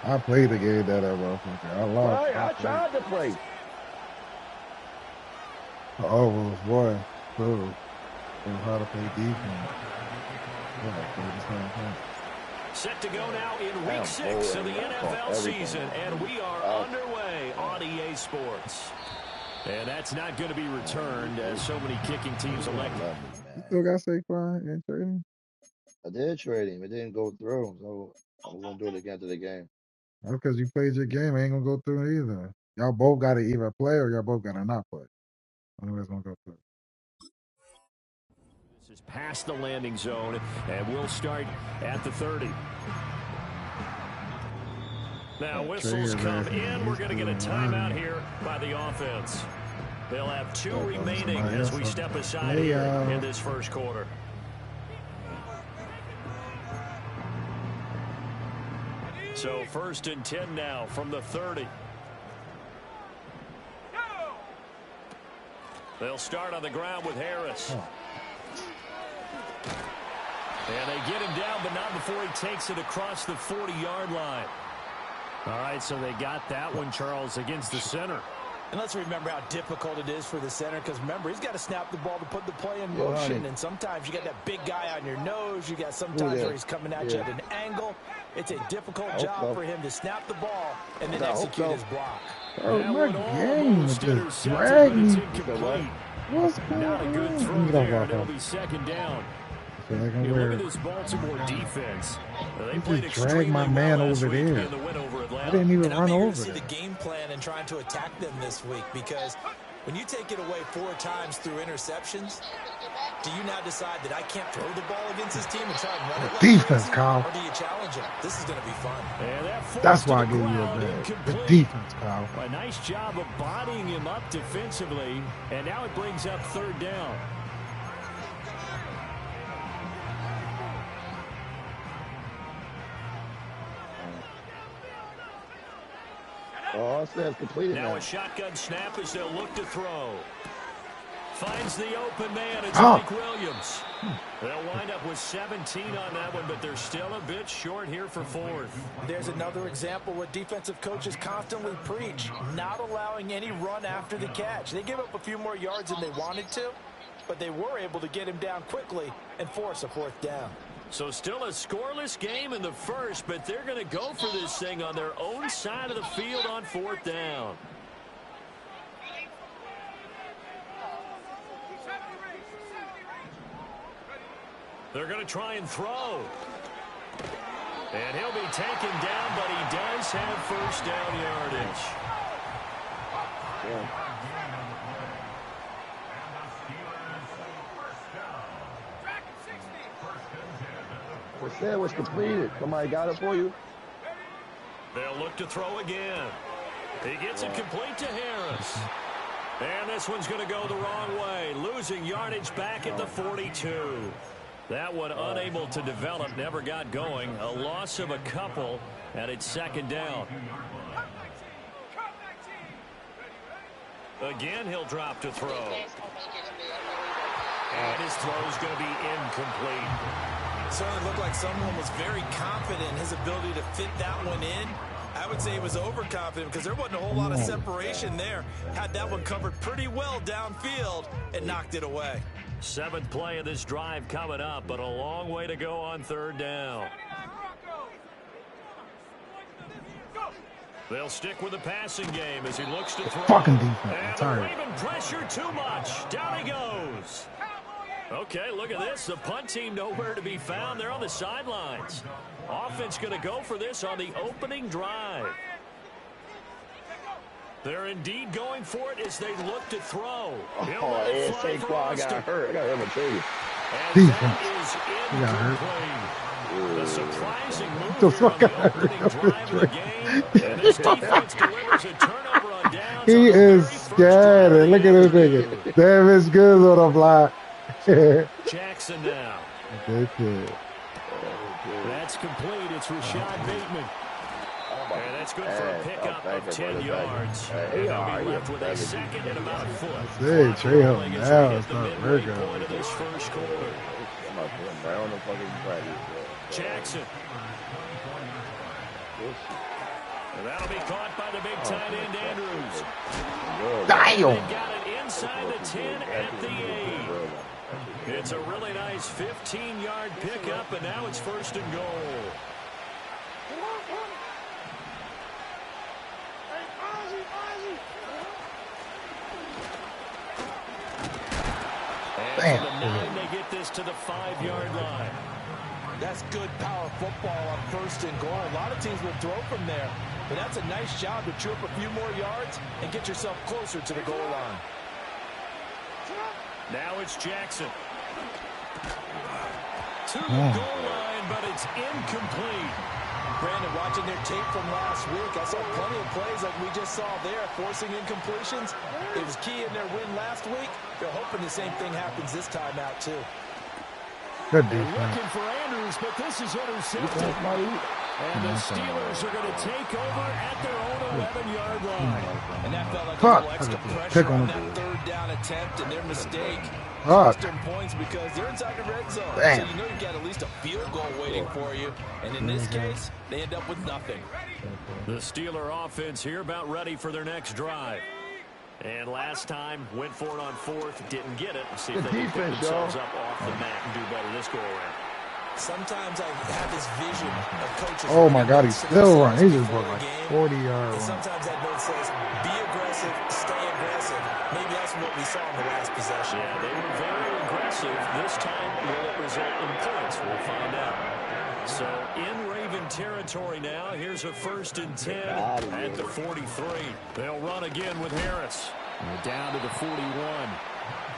I played the game that motherfucker. I lost. Right, I tried to play. I almost won. So, how to play defense. Yeah, I played the same thing. Set to go now in week 6 of the NFL season, and we are underway on EA Sports. And that's not going to be returned as so many kicking teams elected. You still got Saquon and trading? I did trade him. It didn't go through, so I'm going to do it again to the game. That's because you played your game. It ain't going to go through either. Y'all both got to either play or y'all both got to not play. Only way it's going to go through. This is past the landing zone, and we'll start at the 30. Now whistles come in. We're going to get a timeout here by the offense. They'll have 2 remaining as we step aside here in this first quarter. So 1st and 10 now from the 30. They'll start on the ground with Harris. And they get him down, but not before he takes it across the 40-yard line. All right, so they got that one, Charles, against the center. And let's remember how difficult it is for the center, because remember, he's got to snap the ball to put the play in motion, and sometimes you got that big guy on your nose. You got sometimes where he's coming at you at an angle. It's a difficult job for him to snap the ball and then execute his block. Oh, my game is just dragging. What's going on? Not a good throw there. It'll be 2nd down. You look at this Baltimore defense. They played extremely my man over there. I didn't even run over. See the game plan and trying to attack them this week, because when you take it away 4 times through interceptions, do you now decide that I can't throw the ball against this team and try and run it? Defense, Kyle. Or do you challenge him? This is going to be fun. That's why I gave you a bad. The defense, Kyle. A nice job of bodying him up defensively, and now it brings up 3rd down. Oh, it says completed now. Now a shotgun snap as they'll look to throw. Finds the open man. It's Mike Williams. They'll wind up with 17 on that one, but they're still a bit short here for 4th. There's another example what defensive coaches constantly preach, not allowing any run after the catch. They gave up a few more yards than they wanted to, but they were able to get him down quickly and force a 4th down. So still a scoreless game in the first, but they're going to go for this thing on their own side of the field on 4th down. They're going to try and throw. And he'll be taken down, but he does have 1st down yardage. It said it was completed. Somebody got it for you? They'll look to throw again. He gets it complete to Harris. And this one's going to go the wrong way, losing yardage back at the 42. That one unable to develop, never got going. A loss of a couple, and it's 2nd down. Again, he'll drop to throw. And his throw is going to be incomplete. It certainly looked like someone was very confident in his ability to fit that one in. I would say he was overconfident because there wasn't a whole lot of separation there. Had that one covered pretty well downfield and knocked it away. 7th play of this drive coming up, but a long way to go on 3rd down. They'll stick with the passing game as he looks to throw. Fucking defense. And the Raven pressure too much. Down he goes. Okay, look at this. The punt team nowhere to be found. They're on the sidelines. Offense going to go for this on the opening drive. They're indeed going for it as they look to throw. Oh, Saquon got hurt. I got him a trade. And that is incomplete. The surprising move here on the opening drive of the game. And this defense delivers a turnover on downs. He is scared. Look at this nigga. Damn, it's good on the block. Jackson now. Good kid. That's complete. It's Rashad Bateman. And that's good for a pickup of 10 yards. And they'll be left with a 2nd and about a foot. Hey, Trey Hill now it's not very good. Point of this first quarter. Jackson. That'll be caught by the big tight end, Andrews. Damn. They got it inside the 10 at the 8. It's a really nice 15-yard pickup, and now it's 1st and goal. And from the 9, they get this to the 5-yard line. That's good power football on 1st and goal. A lot of teams will throw from there, but that's a nice job to chew up a few more yards and get yourself closer to the goal line. Now it's Jackson. To the goal line, but it's incomplete. Brandon, watching their tape from last week, I saw plenty of plays like we just saw there, forcing incompletions. It was key in their win last week. They're hoping the same thing happens this time out, too. Good They're defense. looking for Andrews, but this is intercepted. And the Steelers are going to take over at their own 11-yard line. And that felt like a little extra pressure on that 3rd down attempt, and their mistake cost them points because they're inside the red zone. Damn. So you know you've got at least a field goal waiting for you. And in this case, they end up with nothing. The Steeler offense here about ready for their next drive. And last time, went for it on 4th, didn't get it. See if they can pick themselves up off the mat and do better this go-around. Sometimes I have this vision of coaches. Oh, my God, he's still running. He just broke like 40-yard run. Sometimes that note says, be aggressive, stay aggressive. Maybe that's what we saw in the last possession. Yeah, they were very aggressive. This time, will it result in points? We'll find out. So, in Raven territory now, here's a 1st and 10 at the 43. They'll run again with Harris. We're down to the 41.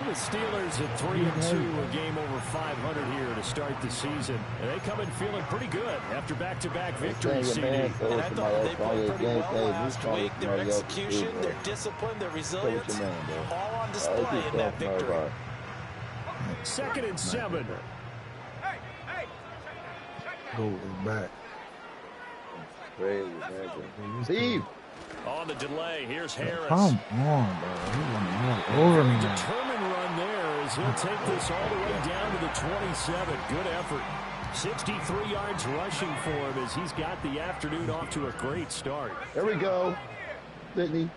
The Steelers at 3-2, a game over 500 here to start the season. And they come in feeling pretty good after back-to-back victories, CD. And I thought they played pretty well last week. Their execution, their discipline, their resilience, all on display in that victory. 2nd and 7. Go back. Crazy, man. Steve! On the delay, here's Harris. Come on, bro. He running over me now. Determined run there as he'll take this all the way down to the 27. Good effort. 63 yards rushing for him as he's got the afternoon off to a great start. There we go. Sydney.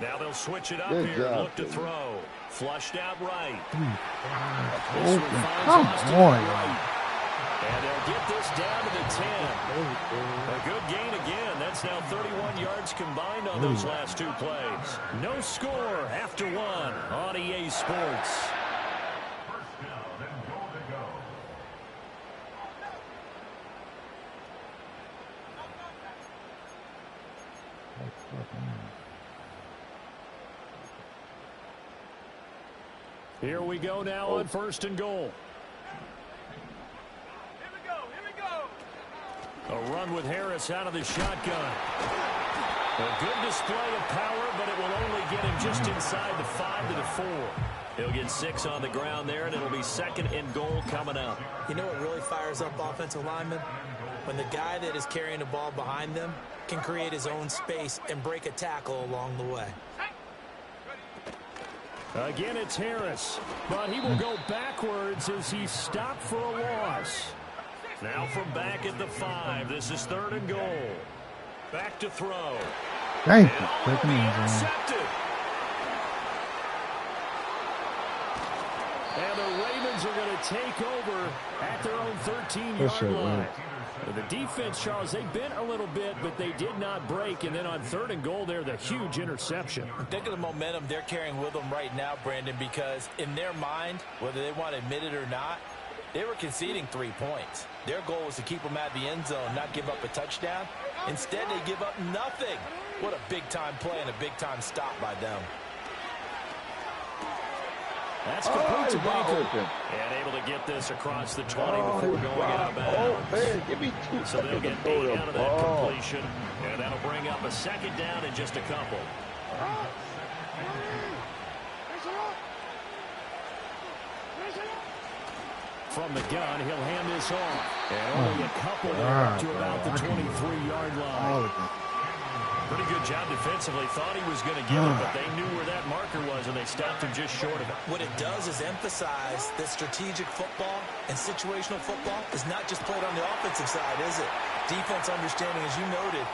Now they'll switch it up Good here job, and look to Sydney. throw. Flushed out right. Come on. And they'll get this down to the 10. A good gain again. That's now 31 yards combined on those last 2 plays. No score after 1 on EA Sports. Here we go now on 1st and goal. A run with Harris out of the shotgun. A good display of power, but it will only get him just inside the 5 to the 4. He'll get 6 on the ground there, and it'll be 2nd and goal coming up. You know what really fires up offensive linemen? When the guy that is carrying the ball behind them can create his own space and break a tackle along the way. Again, it's Harris, but he will go backwards as he's stopped for a loss. Now from back at the 5, this is 3rd and goal. Back to throw. Thank And you. all intercepted. And the Ravens are going to take over at their own 13-yard line. The defense, Charles, they bent a little bit, but they did not break. And then on 3rd and goal there, the huge interception. Think of the momentum they're carrying with them right now, Brandon, because in their mind, whether they want to admit it or not, they were conceding 3 points. Their goal was to keep them at the end zone, not give up a touchdown. Instead, they give up nothing. What a big-time play and a big-time stop by them. That's complete to Baker. And able to get this across the 20 before going out of bounds. Man, give me 2 So they'll get 8 out of that completion. And that'll bring up a 2nd down in just a couple. From the gun, he'll hand this off. And only a couple there to about the 23-yard line. Pretty good job defensively. Thought he was going to get it, but they knew where that marker was, and they stopped him just short of it. What it does is emphasize that strategic football and situational football is not just played on the offensive side, is it? Defense understanding, as you noted.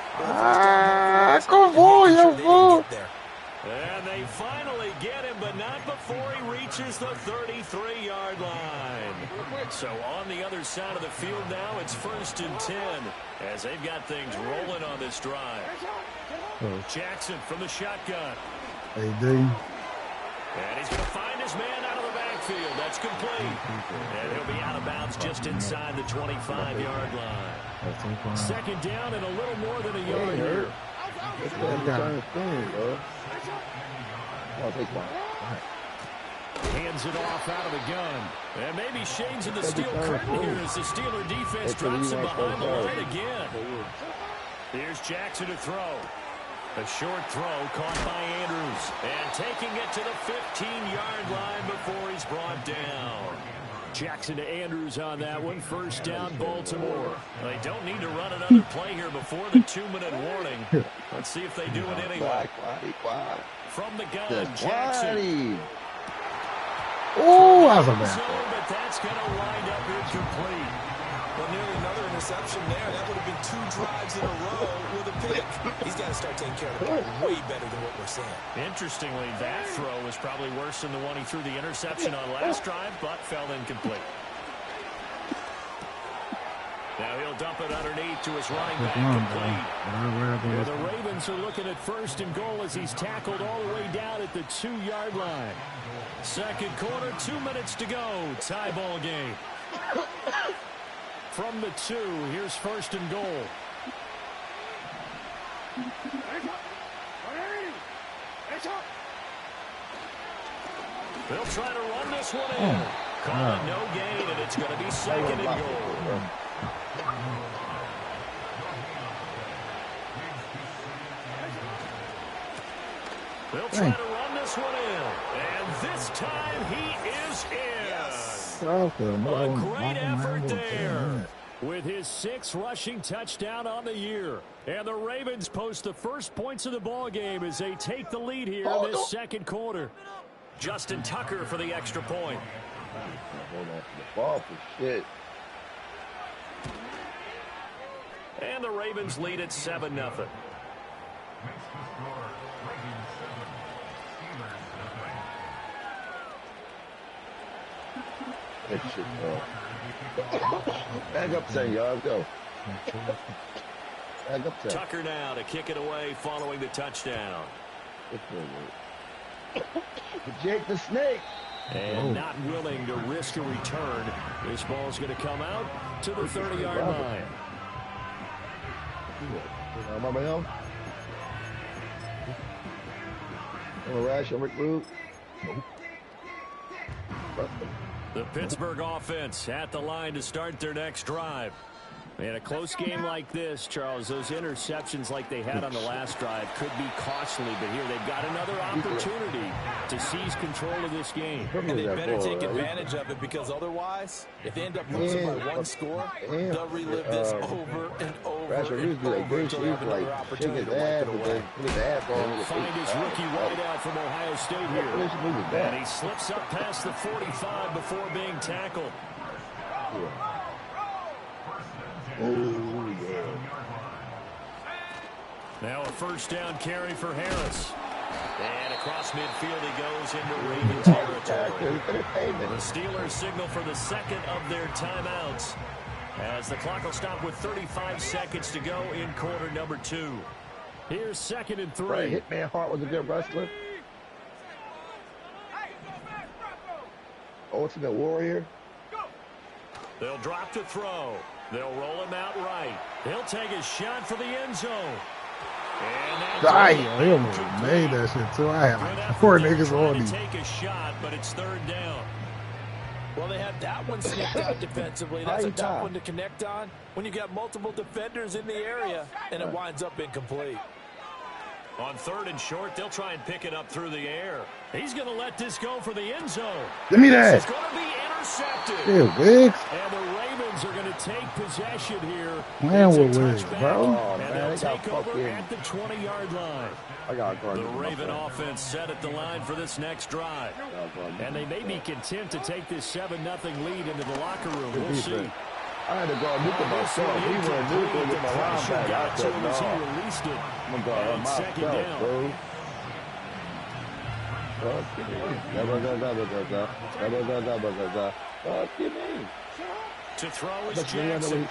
And they finally get him, but not before he reaches the 33-yard line. So on the other side of the field now, it's 1st and 10 as they've got things rolling on this drive. Jackson from the shotgun. AD. And he's going to find his man out of the backfield. That's complete. And he'll be out of bounds just inside the 25-yard line. 2nd down and a little more than a yard here. Hands it off out of the gun. And maybe shades of the steel curtain here as the Steeler defense drops him behind the line again. Here's Jackson to throw. A short throw caught by Andrews. And taking it to the 15-yard line before he's brought down. Jackson to Andrews on that one. 1st down, Baltimore. They don't need to run another play here before the 2-minute warning. Let's see if they do it anyway. From the gun, Jackson. Oh, that's a bad zone, but that's going to wind up incomplete. Well, nearly another interception there. That would have been 2 drives in a row with a pick. He's got to start taking care of the ball way better than what we're seeing. Interestingly, that throw was probably worse than the one he threw the interception on last drive, but fell incomplete. Now he'll dump it underneath to his running back complete. Yeah, the Ravens are looking at 1st and goal as he's tackled all the way down at the 2-yard line. 2nd quarter, 2 minutes to go. Tie ball game. From the 2, here's 1st and goal. They'll try to run this one in. Call it no gain, and it's going to be 2nd and goal. They'll try to run this one in. And this time he is in. Yes. A great effort there. With his 6th rushing touchdown on the year. And the Ravens post the first points of the ball game as they take the lead here in this 2nd quarter. Justin Tucker for the extra point. Hold on to the ball for shit. And the Ravens lead at 7-0. That shit, back up 10 yards, go. Back up 10. Tucker now to kick it away following the touchdown. Jake the Snake. And not willing to risk a return. This ball's going to come out to the 30-yard line. Remember him? On a rash on Rick Rude? The Pittsburgh offense at the line to start their next drive. In a close game like this, Charles, those interceptions like they had on the last drive could be costly, but here they've got another opportunity to seize control of this game. And they better take advantage of it, because otherwise, if they end up losing by 1 score, they'll relive this over and over and over until they have another opportunity to wipe it away. He'll find his rookie wideout from Ohio State here. And he slips up past the 45 before being tackled. Oh, yeah. Now a 1st down carry for Harris. And across midfield he goes into Raven territory. The Steelers signal for the 2nd of their timeouts as the clock will stop with 35 seconds to go in quarter number 2. Here's 2nd and 3. Right, Hitman Hart was a good wrestler. Ultimate Warrior. They'll drop to throw. They'll roll him out right. He'll take a shot for the end zone. And he almost made that shit too. I had like 4 niggas on him. Take a shot, but it's 3rd down. Well, they had that one sneaked out defensively. That's a tough one to connect on when you got multiple defenders in the area, and it winds up incomplete. On 3rd and short, they'll try and pick it up through the air. He's going to let this go for the end zone. Give me that. It's going to be intercepted. Yeah, Wiggs. And the Ravens are going to take possession here. Playing with Wiggs, bro. Oh, And they'll take over at the 20-yard line. The Raven offense set at the line for this next drive. And they may be content to take this 7-0 lead into the locker room. We'll see. I had to go nuke him myself. He went nuke him with my line back. I said, no. He released it. I'm going to go on second down. bro. To throw is Jackson.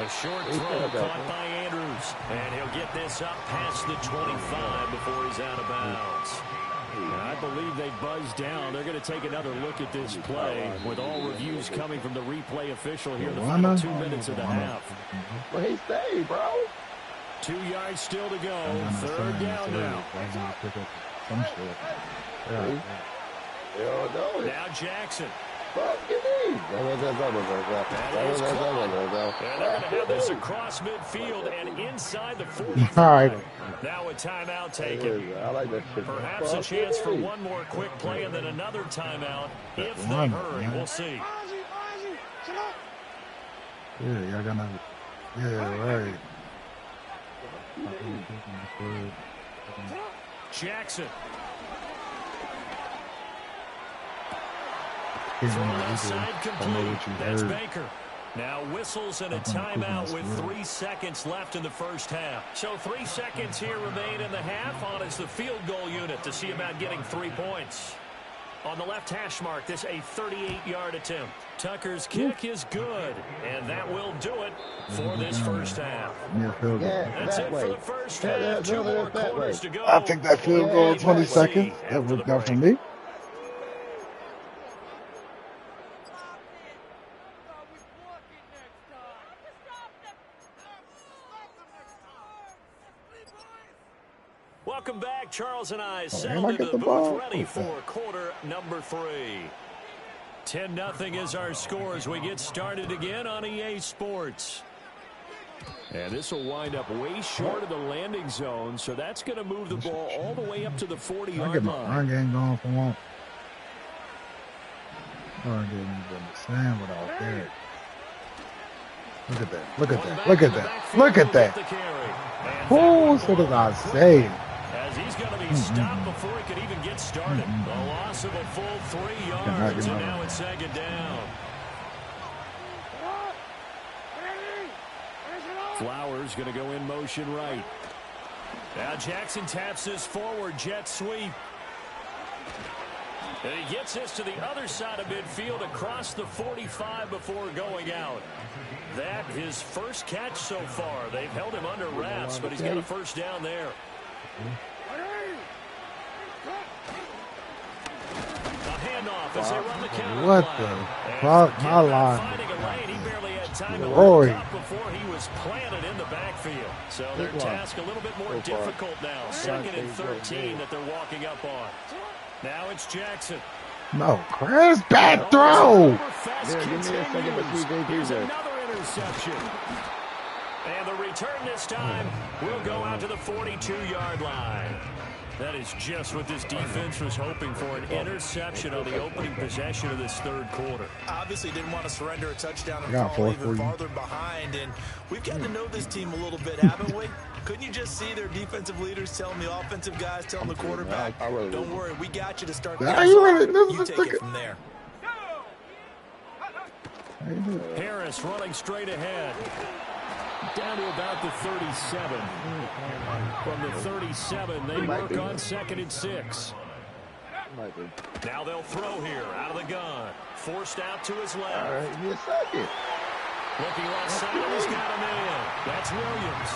A short throw caught by Andrews. And he'll get this up past the 25 before he's out of bounds. I believe they buzzed down. They're going to take another look at this play with all reviews coming from the replay official here in the final 2 minutes of the half. Well, he stayed, bro. 2 yards still to go. Third down now. Now Jackson. And they're going to have this across midfield and inside the 45. All right. Now a timeout taken. I like that shit. Perhaps a chance for one more quick play and then another timeout if they hurry. We'll see. Yeah, y'all gonna. Yeah, right. Jackson. Inside complete. That's Baker. Now whistles and a timeout with 3 seconds left in the first half. So 3 seconds here remain in the half on as the field goal unit to see about getting 3 points. On the left hash mark, this a 38-yard attempt. Tucker's kick is good, and that will do it for this first half. That's it for the first half. 2 more quarters to go. I'll take that field goal in 20 seconds. That worked out for me. Welcome back. Charles and I settled into the booth ready for quarter number 3. 10-0 is our score as we get started again on EA Sports. And this will wind up way short of the landing zone, so that's going to move the ball all the way up to the 40-yard line. Run game going for one. Run game been the same without that. Look at that. Look at that. Look at that. Look at that. Who so did I say? As he's going to be stopped before he could even get started. A loss of a full 3 yards, and now it's second down. Flowers going to go in motion right. Now Jackson taps this forward jet sweep. And he gets this to the other side of midfield across the 45 before going out. That his first catch so far. They've held him under wraps, but he's got a first down there. A handoff as they run the counter. What the fuck? My line. He barely had time to Roy. look up before he was planted in the backfield. So their task a little bit more difficult now. 2nd and 13 that they're walking up on. Now it's Jackson. No, Chris, bad throw. Here's another interception. And the return this time will go out to the 42-yard line. That is just what this defense was hoping for, an interception on the opening possession of this third quarter. Obviously didn't want to surrender a touchdown and fall even farther behind. And we've gotten to know this team a little bit, haven't we? Couldn't you just see their defensive leaders telling the offensive guys, telling the quarterback, don't worry, we got you to start the you take it from there. Harris running straight ahead. Down to about the 37. From the 37, they work on 2nd and 6. Now they'll throw here out of the gun. Forced out to his left. All right, give me a second. Looking left side, he's got him in. That's Williams.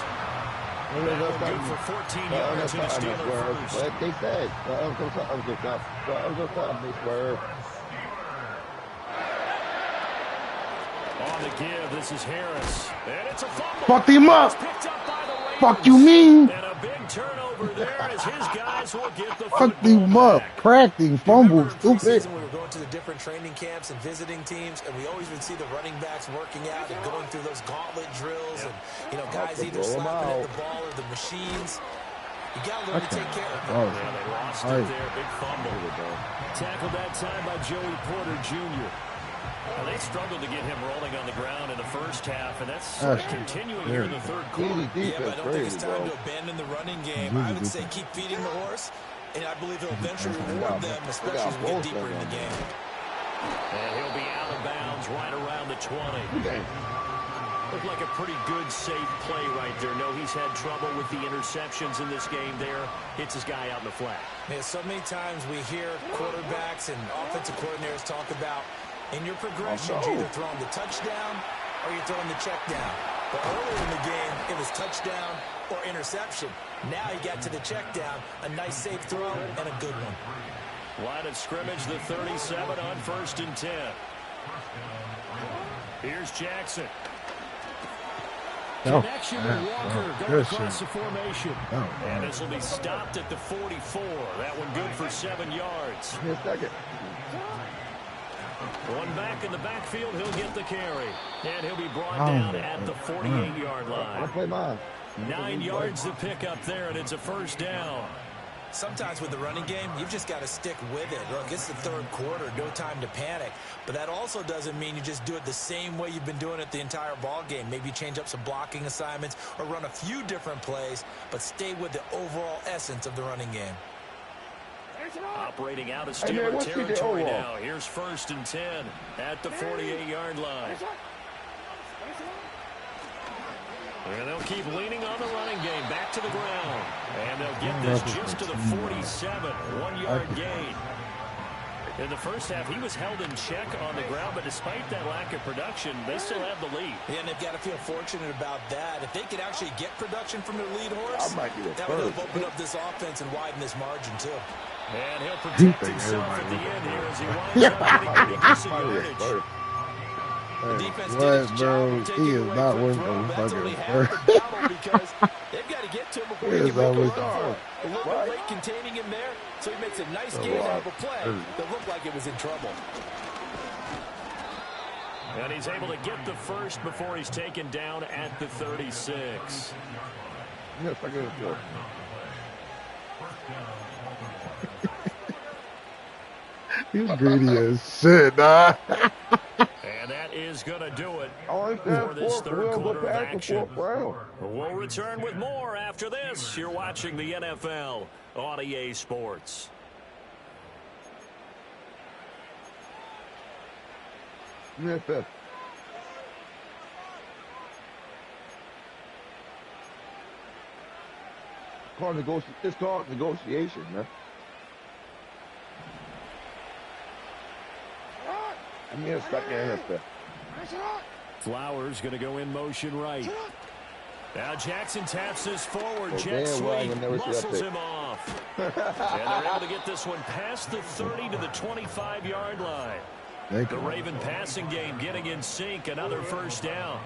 Good for 14 yards and a Steeler first. What they said. On the give, this is Harris. And it's a fumble. Fucked him up. Fuck you mean? And a big turnover there as his guys will get the Fucked him up. Cracked him. Fumbled. Stupid. We were going to the different training camps and visiting teams, and we always would see the running backs working out and going through those gauntlet drills. And, you know, guys either slapping at the ball or the machines. You got to learn to take care of it. Yeah, they lost it there. Big fumble. Tackled that time by Joey Porter Jr. Well, they struggled to get him rolling on the ground in the first half, and that's continuing here in the third quarter. Yeah, but I don't think it's time to abandon the running game. I would say keep feeding the horse, and I believe he'll eventually reward them, especially as we get deeper in the game. And he'll be out of bounds right around the 20. Looked like a pretty good, safe play right there. No, he's had trouble with the interceptions in this game there. Hits his guy out in the flat. Yeah, so many times we hear quarterbacks and offensive coordinators talk about in your progression, you're either throwing the touchdown or you're throwing the check down. But earlier in the game, it was touchdown or interception. Now he got to the check down, a nice safe throw, and a good one. Line of scrimmage, the 37 on 1st and 10. Here's Jackson. Connection with Walker going across the formation. And this will be stopped at the 44. That one good for 7 yards. One back in the backfield, he'll get the carry. And he'll be brought down at the 48-yard line. 9 yards to pick up there, and it's a first down. Sometimes with the running game, you've just got to stick with it. Look, it's the third quarter, no time to panic. But that also doesn't mean you just do it the same way you've been doing it the entire ball game. Maybe change up some blocking assignments or run a few different plays, but stay with the overall essence of the running game. Operating out of Steeler territory now. Here's 1st and 10 at the 48-yard line. And they'll keep leaning on the running game. Back to the ground. And they'll get this just to the 47. 1-yard gain. In the first half, he was held in check on the ground, but despite that lack of production, they still have the lead. Yeah, and they've got to feel fortunate about that. If they could actually get production from their lead horse, that would have opened up this offense and widened this margin, too. And he'll protect himself at the end here as he winds up getting pretty decent yardage. The defense did its job taking away from throw. That's only half the battle because they've got to get to him before he can make a run for it. A little bit late containing him there, so he makes a nice gain out of a play that looked like it was in trouble. And he's able to get the first before he's taken down at the 36. He's greedy as shit, nah. And that is going to do it for this third quarter of action. We'll return with more after this. You're watching the NFL on EA Sports. It's called negotiation, man. Flowers going to go in motion right. Now Jackson taps this forward. Jet sweep muscles him off. And they're able to get this one past the 30 to the 25-yard line. The Raven passing game getting in sync. Another first down.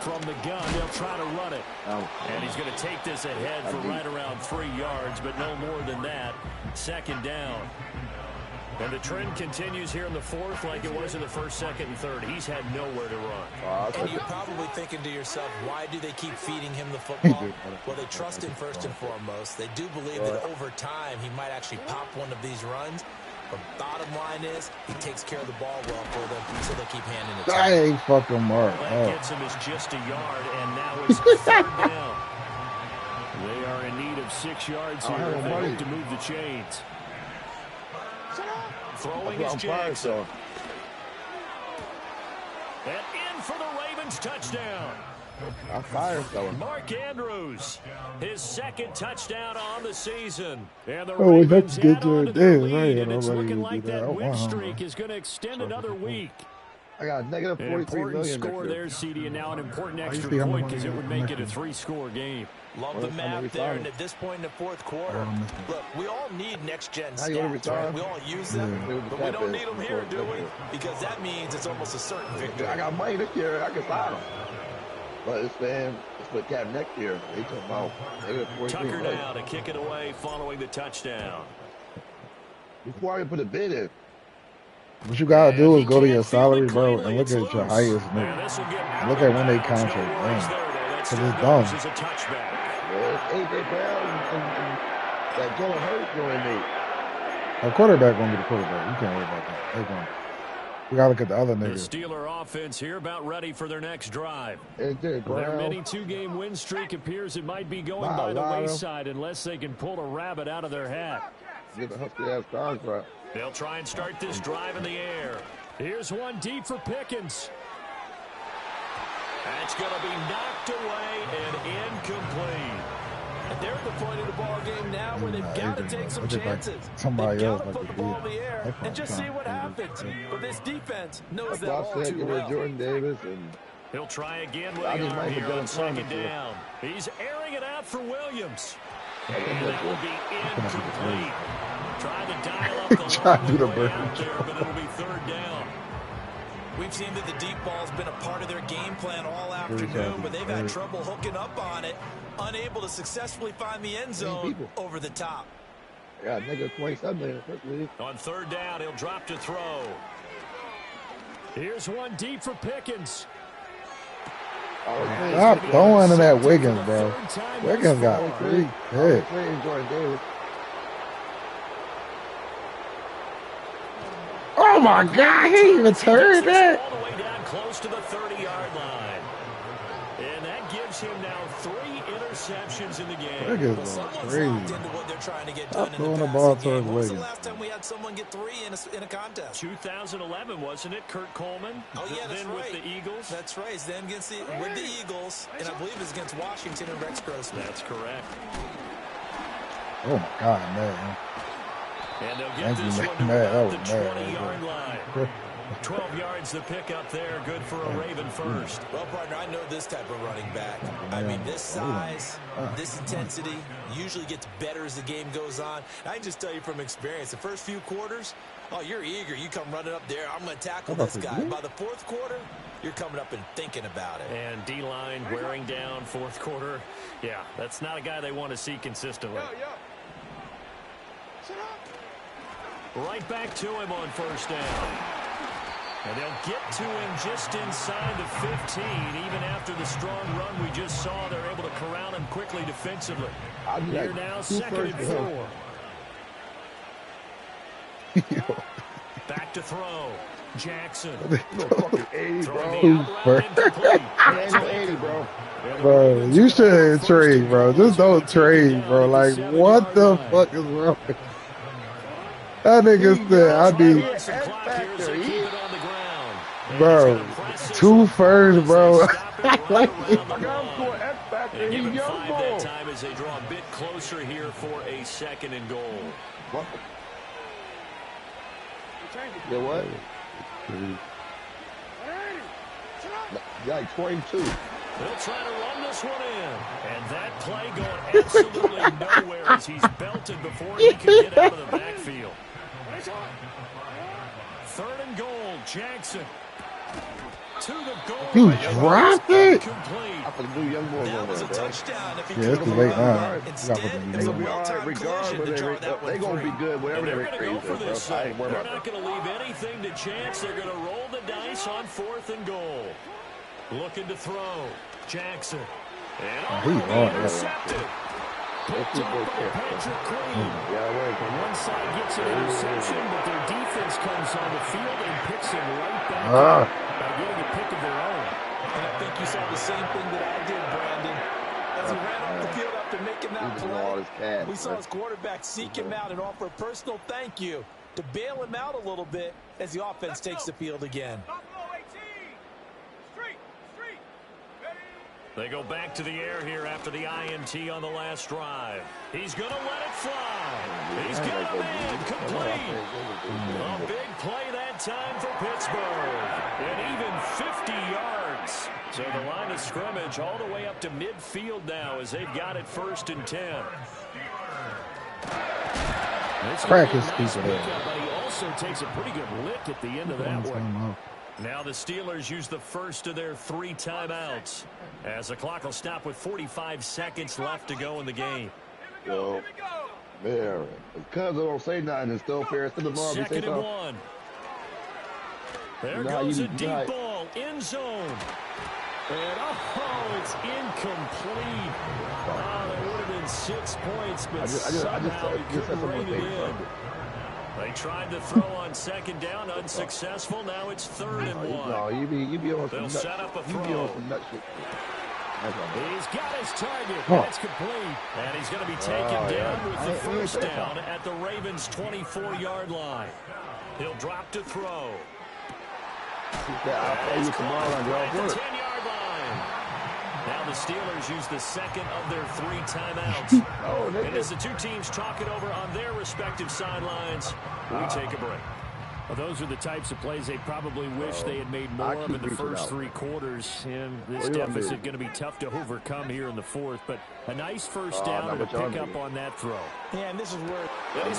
From the gun, they'll try to run it. And he's going to take this ahead for right around 3 yards, but no more than that. Second down. And the trend continues here in the fourth like it was in the first, second, and third. He's had nowhere to run. And you're probably thinking to yourself, why do they keep feeding him the football? Well, they trust him first and foremost. They do believe that over time he might actually pop one of these runs. But bottom line is, he takes care of the ball well for them, so they keep handing it to him. Dang, fucking Mark. That gets him is just a yard, and now it's third down. They are in need of 6 yards here if they hope to move the chains. Throwing is Jackson. And in for the Ravens touchdown. Mark Andrews, his second touchdown on the season. And the Ravens add on to the lead, and it's looking like that win streak is going to extend another week. I got a negative 43 important million. Score there, CD, and now an important extra point because it would make it a 3-score game. Love the map there, and at this point in the fourth quarter, look, we all need next-gen stats, right? We all use them, but we don't need them here, do we? Because that means it's almost a certain victory. I got money this year. I can buy them. But it's for cap next year. They talking about Tucker now to kick it away following the touchdown. Before I put a bid in. What you gotta do is go to your salary, bro, and look at your highest nigga. And look at when they contract, man. Because it's dumb. Yeah, it's AJ Brown and that Jalen Hurts going there. A quarterback gonna be the quarterback. You can't worry about that. They're going. We gotta look at the other niggas. The Steeler offense here about ready for their next drive. AJ Brown. Their mini two-game win streak appears it might be going by the wayside unless they can pull a rabbit out of their hat. Get the husky-ass contract. They'll try and start this drive in the air. Here's one deep for Pickens. That's going to be knocked away and incomplete. And they're at the point of the ball game now where they've got to take some chances. Somebody else put the ball in the air and just see what happens. But this defense knows that all too well. Jordan Davis and he'll try again with the arm here on second down. He's airing it out for Williams. And that will be incomplete. Try to dial up the long way out there, but it'll be third down. We've seen that the deep ball's been a part of their game plan all afternoon, but they've had trouble hooking up on it, unable to successfully find the end zone over the top. Yeah, nigga 27 minutes. On third down, he'll drop to throw. Here's one deep for Pickens. Stop throwing to that Wiggins, bro. Wiggins got 3 hits. Oh my God, he even turned that. All the way down close to the 30-yard line. And that gives him now 3 interceptions in the game. Wiggins is crazy. Stop throwing the ball towards Wiggins. When was the last time we had someone get 3 in a contest? 2011, wasn't it? Kurt Coleman. Oh yeah, that's then right. with the Eagles. That's right. Then with the Eagles, and I believe it's against Washington and Rex Grossman. That's correct. Oh my God, man. And they'll get this one to about the 20-yard line. 12 yards to pick up there. Good for a Raven first. Well, partner, I know this type of running back. I mean, this size, this intensity usually gets better as the game goes on. I can just tell you from experience, the first few quarters, oh, you're eager. You come running up there. I'm going to tackle this guy. By the fourth quarter, you're coming up and thinking about it. And D-line wearing down fourth quarter. Yeah, that's not a guy they want to see consistently. Right back to him on first down. And they'll get to him just inside the 15. Even after the strong run we just saw, they're able to corral him quickly defensively. Here now, second and 4. Back to throw. Jackson. Fucking 80, bro. Bro, you shouldn't trade, bro. Just don't trade, bro. Like, what the fuck is wrong? That nigga said, I need, bro, 2 firsts, bro. Like, and give him 5 that time as they draw a bit closer here for a second and goal. What? Yeah, what? Like 22. They'll try to run this one in. And that play going absolutely nowhere as he's belted before he can get out of the backfield. Third and goal, Jackson. To the goal. He dropped it. I put the new young boy that on was there, a touchdown. If he Yeah, it's too late now. Instead, it's going to be all right regardless. They're going to be good whatever they're they going to go for this thing. They're about not going to leave anything to chance. They're going to roll the dice on 4th and goal. Looking to throw. Jackson. And intercepted. Picked up by Patrick Queen. One side gets an interception, but their defense comes on the field and picks him right back by getting a pick of their own. And I think you saw the same thing that I did, Brandon. As he ran off the field after making that play, we saw his quarterback seek him out and offer a personal thank you to bail him out a little bit as the offense takes the field again. They go back to the air here after the INT on the last drive. He's going to let it fly. He's got him in. Complete. A big play that time for Pittsburgh. And even 50 yards. So the line of scrimmage all the way up to midfield now as they've got it 1st and 10. Crack his piece of But he also takes a pretty good lick at the end of that one. Now the Steelers use the first of their 3 timeouts as the clock will stop with 45 seconds left to go in the game. So, there. Because they don't say nothing, it's still fair. It's still tomorrow. Second and 1. There goes a deep ball, end zone. And, it's incomplete. There would have been 6 points, but somehow he couldn't rein it in. They tried to throw on second down, unsuccessful. Now it's 3rd and 1. No, you be on some They'll set up a throw. He's got his target. That's complete. And he's going to be taken down with the first down at the Ravens' 24-yard line. He'll drop to throw. I'll you tomorrow on the 10-yard line. Now the Steelers use the second of their 3 timeouts. And as the two teams talk it over on their respective sidelines, we take a break. Well, those are the types of plays they probably wish they had made more of in the first 3 quarters. And this deficit going to be tough to overcome here in the 4th. But a nice first down and a pick up on that throw. Yeah, and this is where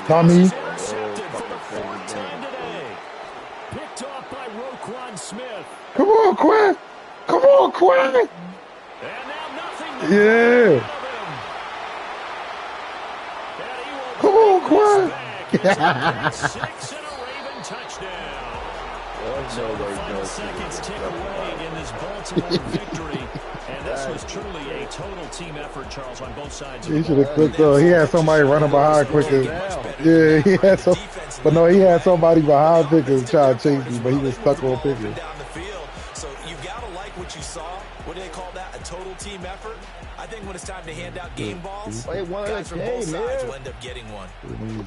Tommy. Intercepted for the 4th time today. Picked off by Roquan Smith. Come on, Quinn. Come on, Quinn. And now nothing. Yeah. Come on, Quinn. 6 and a Raven touchdown. So the final seconds tick away in this Baltimore victory. And this was truly a total team effort, Charles, on both sides. He should have clicked though. He had somebody running behind quicker. Yeah, he had some, but no, he had somebody behind Pickens trying to chase him, but he was stuck on Pickens. So you gotta like what you saw. What do they call that? A total team effort. I think when it's time to hand out game balls, guys from both sides will end up getting one.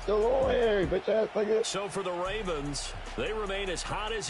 Still on here, bitch ass nigga. So for the Ravens, they remain as hot as